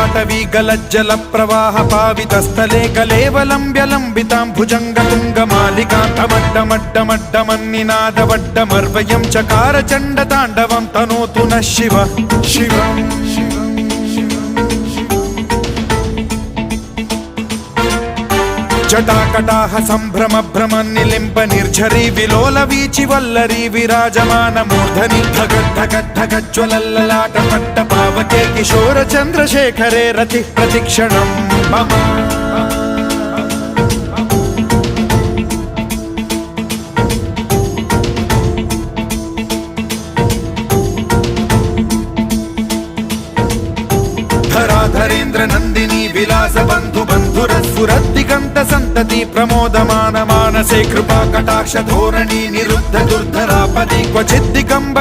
पाटवी गलज्जल प्रवाह पावितस्थले कलेवलम्ब्य लम्बितां भुजङ्गतुङ्गमालिकान्तमड्डमड्डमड्डमन्निनादवड्डमर्वयं चकार चण्डताण्डवं तनोतु नः शिवः शिवम् जटाकटाह सम्भ्रम भ्रम निलिम्ब निर्झरी विलोल वीचि वल्लरी विराजमान मूर्धनि धगद्धगद्धगज्ज्वलल्ललाट पट्ट पावके किशोर चन्द्रशेखरे रतिः प्रतिक्षणं मम धराधरेन्द्र नन्दिनी विलास बन्धु बन्धुरस्फुरद्दिगन्त सन्तति प्रमोदमान मानसे कृपा कटाक्ष धोरणी निरुद्ध दुर्धरापदि क्वचिद् दिगम्बरे